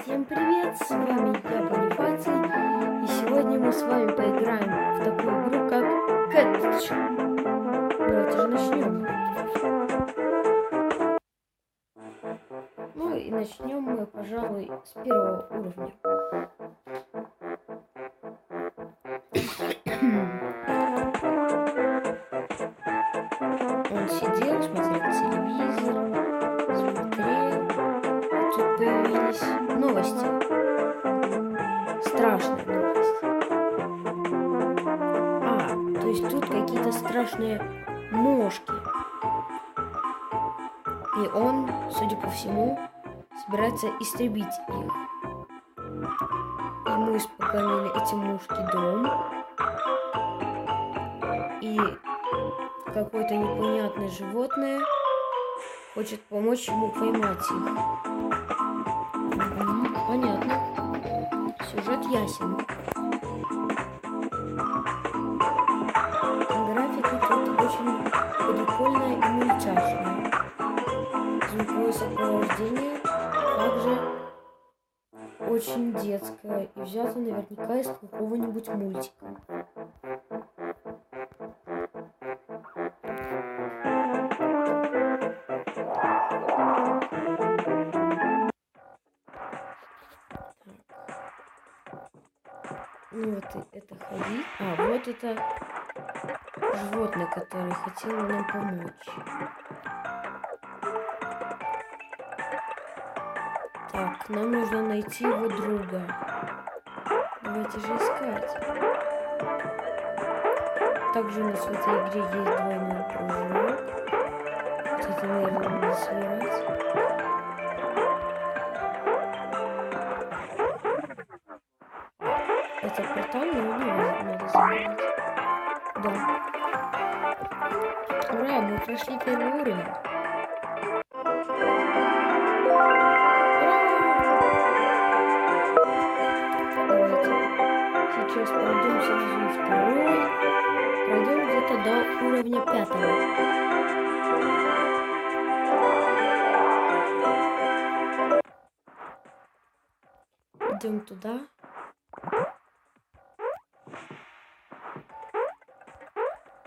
Всем привет, с вами я, Бонифаций, и сегодня мы с вами поиграем в такую игру, как Catch. Давайте же начнем. Ну и начнем мы, пожалуй, с первого уровня. Он сидел, смотрел телевизор, смотрел, тут появились новости. Страшные новости. То есть тут какие-то страшные мошки. И он, судя по всему, собирается истребить их. Ему испоганили эти мушки дом. И какое-то непонятное животное хочет помочь ему поймать их. Понятно. Сюжет ясен. Графика тут очень прикольная и мультяшная. Звуковое сопровождение также очень детское и взято наверняка из какого-нибудь мультика. Ну вот это ходить. Вот это животное, которое хотело нам помочь. Так, нам нужно найти его друга. Давайте же искать. Также у нас в этой игре есть двойной прыжок. Вот это, наверное, надо собирать. Это портал, но его надо забирать. Да. Ура, мы прошли первый уровень. Сейчас пройдем сразу второй. Пройдем где-то до уровня 5. Идем туда.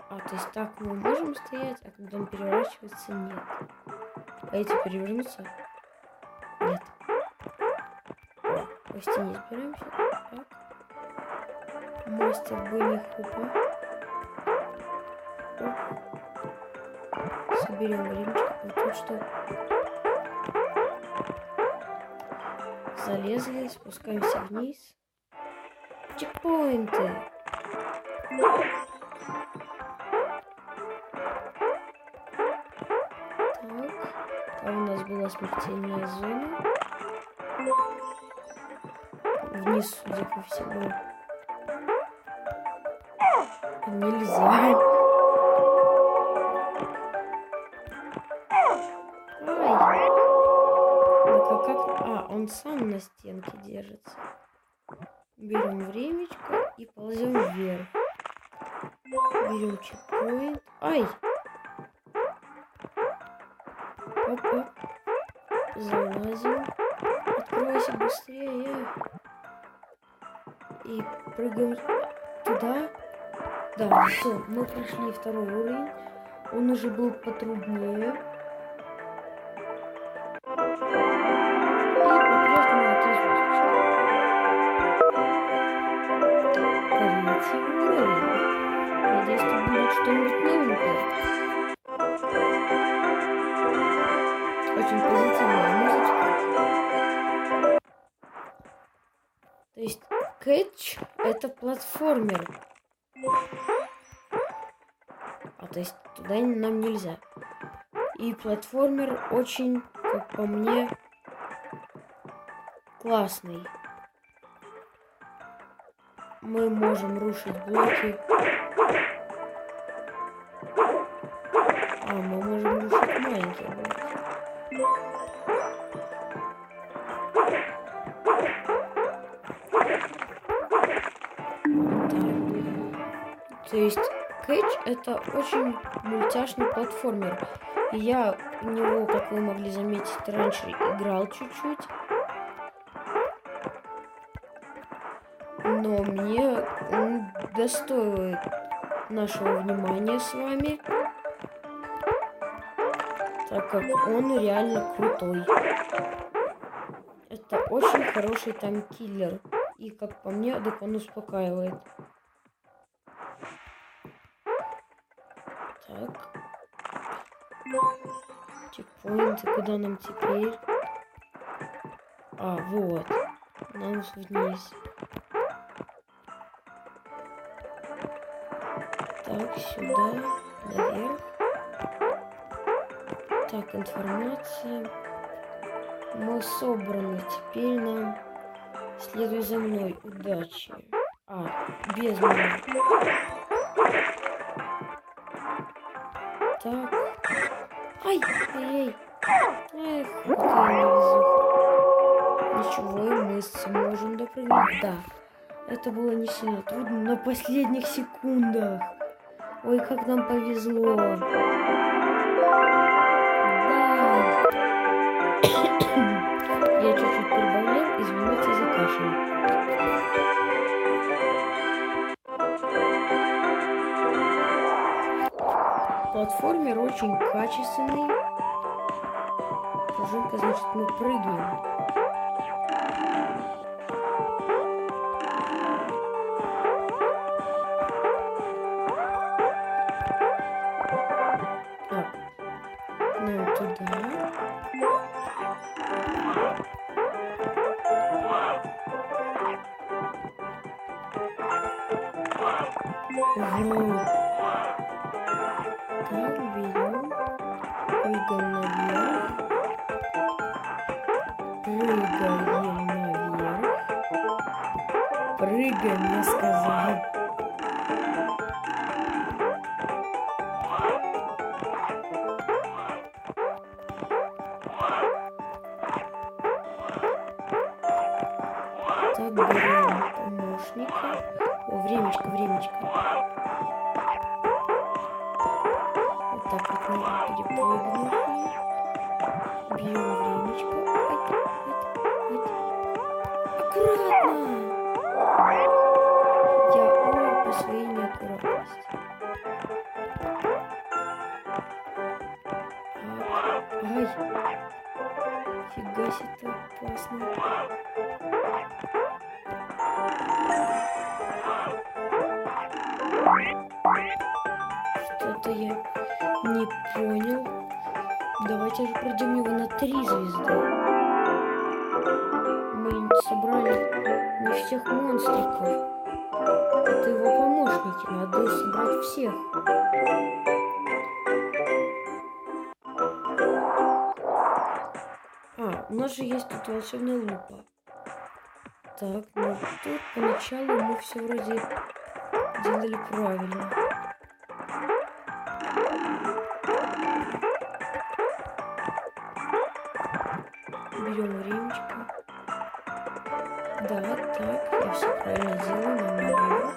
То есть так мы можем стоять, а когда он переворачивается, нет. А эти перевернутся? Нет. По стене сбираемся. Так. Мастер Бенни Хупа. Соберем времечко. Вот тут что? Залезли, спускаемся вниз. Чекпоинты. Так. Там у нас была смертельная зона. Вниз, судя по всему, нельзя. Он сам на стенке держится. Берем времечко и ползем вверх. Берем чекпоинт. Оп-оп. Залазим. Откройся быстрее. И прыгаем туда. Да, все, мы прошли второй уровень. Он уже был потруднее. Надеюсь, тут будет что-нибудь новенькое. Очень позитивная музычка. То есть Catch — это платформер. То есть туда нам нельзя. И платформер очень, как по мне, классный. Мы можем рушить блоки. Мы можем рушить маленькие блоки. То есть Catch — это очень мультяшный платформер. И я в него, как вы могли заметить, раньше играл чуть-чуть. но мне он достоит нашего внимания с вами, так как он реально крутой. Это очень хороший таймкиллер. И, как по мне, так он успокаивает. Так. Чекпоинты. Куда нам теперь? А, вот. Нам вниз. Так, сюда. Наверх. Так, информация. Мы собраны. Теперь нам следуй за мной. Удачи. А, без меня. Так. Ай, ай, ай. Эх, какая невезуха. Ничего, и мы сможем допрыгнуть. Да. Это было не сильно трудно, на последних секундах. Ой, как нам повезло. Я чуть-чуть прибавлял, извините за кашель. Платформер очень качественный. Пружинка, значит, мы прыгнем. Ну, туда. Угу. Так, берем. Прыгаем наверх. Прыгаем наверх. Прыгаем, я сказал. Так, берем помощника. О, времечко. Вот так вот мы перепрыгнули. Берем времечко. Аккуратно! Я умер по своей неаккуратности. Ай! Фига себе, это опасно. Что-то я не понял. Давайте же пройдем его на 3 звезды. Мы собрали не всех монстриков. Это его помощники. Надо собрать всех. А, у нас же есть тут волшебная лупа. Так, ну тут поначалу мы все вроде делали правильно. Берем времечко. Да, так, я все правильно делаю, нам наверх.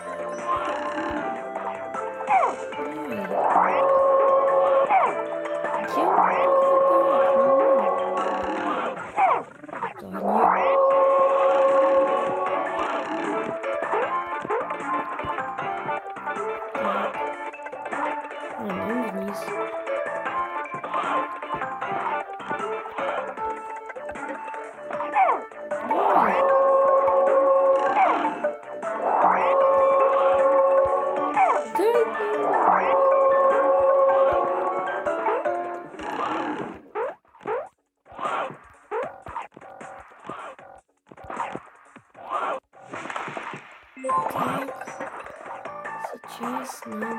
Сейчас нам...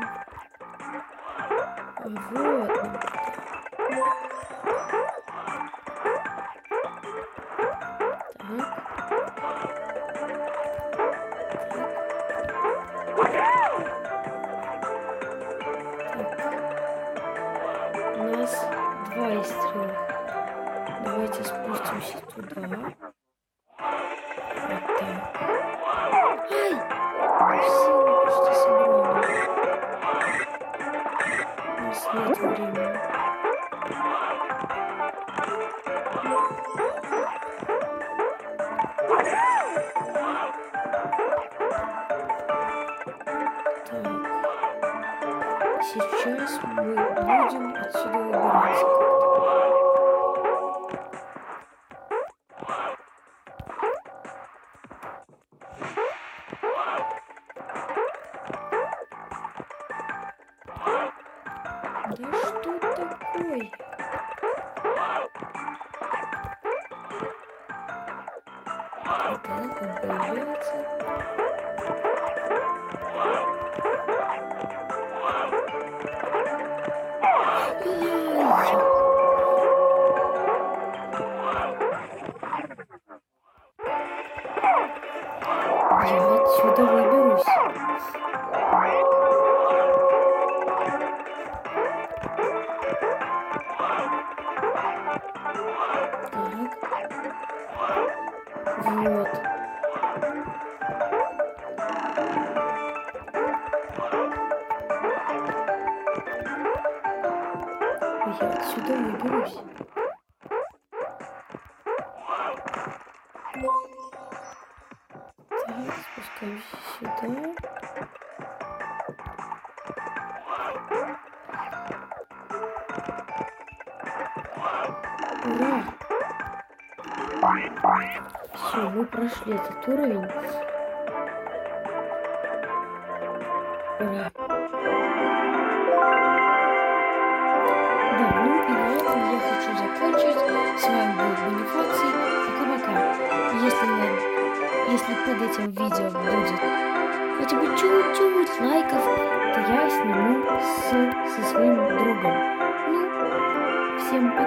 Вот. У нас 2 из 3. Давайте спустимся туда. Вот так. Ай! Все, почти собрали. У нас нет времени. сейчас мы будем отсюда выбираться. Да что такое? Так, он появляется. Я отсюда выберусь. Вот. Я отсюда выберусь. Так, спускаемся сюда. Ура! Все, мы прошли этот уровень. Ура! Да, ну и на этом я хочу закончить. С вами был Бонифаций. Пока-пока. Если под этим видео будет хотя бы чуть-чуть лайков, то я сниму со своим другом. Ну, всем пока.